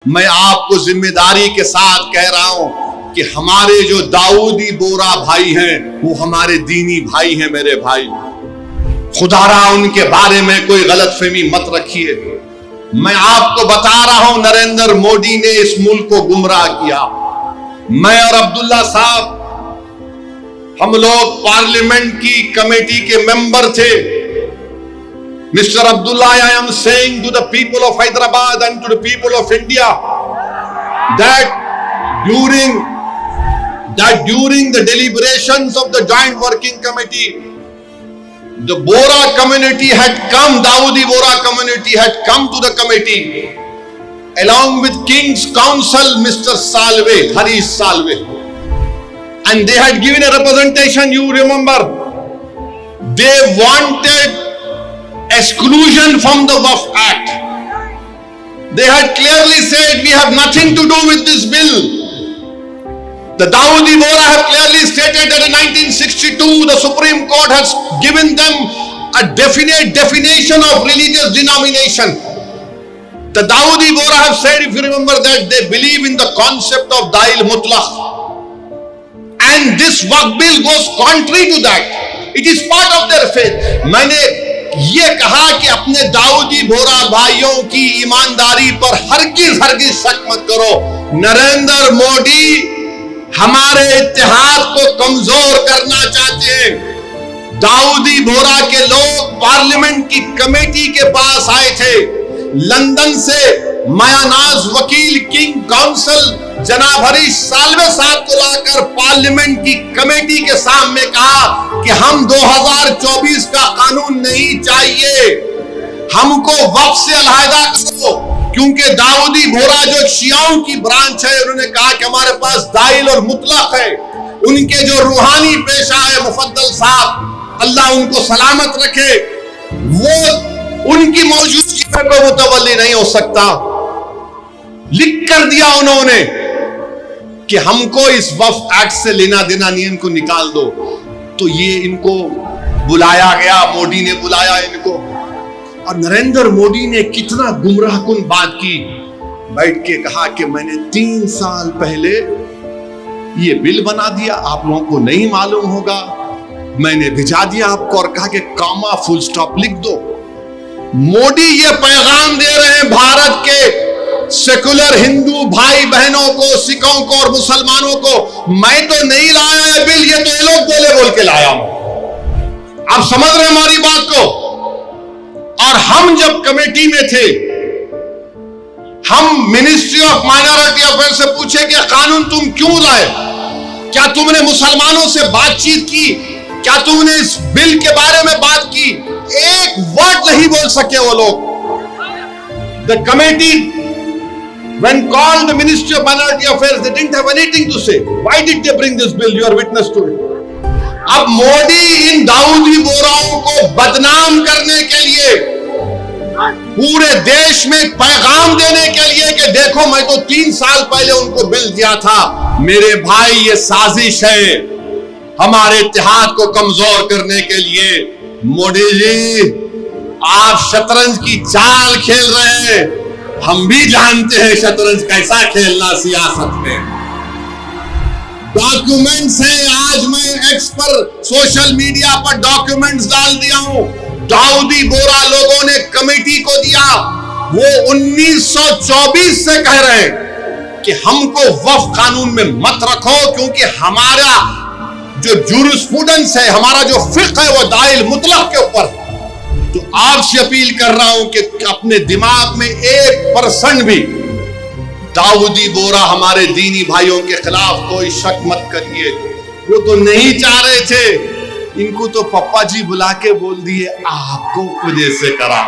मैं आपको जिम्मेदारी के साथ कह रहा हूं कि हमारे जो दाऊदी बोरा भाई हैं वो हमारे दीनी भाई हैं। मेरे भाई, खुदारा उनके बारे में कोई गलतफहमी मत रखिए। मैं आपको बता रहा हूं, नरेंद्र मोदी ने इस मुल्क को गुमराह किया। मैं और अब्दुल्ला साहब, हम लोग पार्लियामेंट की कमेटी के मेंबर थे। Mr. Abdullah, I am saying to the people of Hyderabad and to the people of India that during the deliberations of the Joint Working Committee, the Bora community had come, Dawoodi Bora community had come to the committee along with King's Counsel, Mr. Salve, Harish Salve, and they had given a representation. You remember, they wanted exclusion from the Waqf Act. They had clearly said, we have nothing to do with this bill. The Dawoodi Bohra have clearly stated that in 1962 the Supreme Court has given them a definite definition of religious denomination. The Dawoodi Bohra have said, if you remember, that they believe in the concept of Dail Mutlaq, and this Waqf bill goes contrary to that. It is part of their faith. मैंने ये कहा कि अपने दाऊदी बोरा भाइयों की ईमानदारी पर हरगिज शक मत करो। नरेंद्र मोदी हमारे इत्तेहाद को कमजोर करना चाहते हैं। दाऊदी बोरा के लोग पार्लियामेंट की कमेटी के पास आए थे। लंदन से मायानाज वकील किंग काउंसिल जनाब हरीश साल्वे साहब को लाकर पार्लियामेंट की कमेटी के सामने कहा कि हम 2024 का कानून नहीं चाहिए, हमको वक्फ से अलहदा करो। क्योंकि दाऊदी बोरा जो शियाओं की ब्रांच है, उन्होंने कहा कि हमारे पास दाइल और मुतलक है। उनके जो रूहानी पेशा है मुफद्दल साहब, अल्लाह उनको सलामत रखे, वो उनकी मौजूदगी में कोई मुतवल्ली नहीं हो सकता। लिख कर दिया उन्होंने कि हमको इस वक्फ एक्ट से लेना देना नहीं, इनको निकाल दो। तो ये इनको बुलाया गया, मोदी ने बुलाया इनको, और नरेंद्र मोदी ने कितना गुमराहकुन बात की। बैठ के कहा कि मैंने 3 साल पहले ये बिल बना दिया, आप लोगों को नहीं मालूम होगा, मैंने भिजा दिया आपको और कहा कि कॉमा फुल स्टॉप लिख दो। मोदी ये पैगाम दे रहे हैं भारत के सेकुलर हिंदू भाई बहनों को, सिखों को और मुसलमानों को, मैं तो नहीं लाया है बिल, ये तो ये लोग बोल के लाया हूं। आप समझ रहे हैं हमारी बात को? और हम जब कमेटी में थे, हम मिनिस्ट्री ऑफ माइनॉरिटी अफेयर से पूछे कि कानून तुम क्यों लाए? क्या तुमने मुसलमानों से बातचीत की? क्या तुमने इस बिल के बारे में बात की? एक वर्ड नहीं बोल सके वो लोग। The committee, when called the Ministry of Minority Affairs, they didn't have anything to say. Why did they bring this bill? You are witness to it. अब मोदी इन दाऊदी बोराओं को बदनाम करने के लिए, पूरे देश में पैगाम देने के लिए कि देखो मैं तो 3 साल पहले उनको बिल दिया था। मेरे भाई, ये साजिश है हमारे इत्तेहाद को कमजोर करने के लिए। मोदी जी, आप शतरंज की चाल खेल रहे हैं, हम भी जानते हैं शतरंज कैसा खेलना सियासत में। डॉक्यूमेंट्स हैं, आज मैं एक्स पर सोशल मीडिया पर डॉक्यूमेंट्स डाल दिया हूं। दाऊदी बोरा लोगों ने कमेटी को दिया, वो 1924 से कह रहे हैं कि हमको वक्फ कानून में मत रखो, क्योंकि हमारा जो जूरिस्प्रूडेंस है, हमारा जो फिक्र है, वो दाइल मुतलक के ऊपर। तो आपसे अपील कर रहा हूं कि अपने दिमाग में 1% भी दाऊदी बोरा हमारे दीनी भाइयों के खिलाफ कोई शक मत करिए। वो तो नहीं चाह रहे थे, इनको तो पप्पा जी बुला के बोल दिए आपको वजह से करा।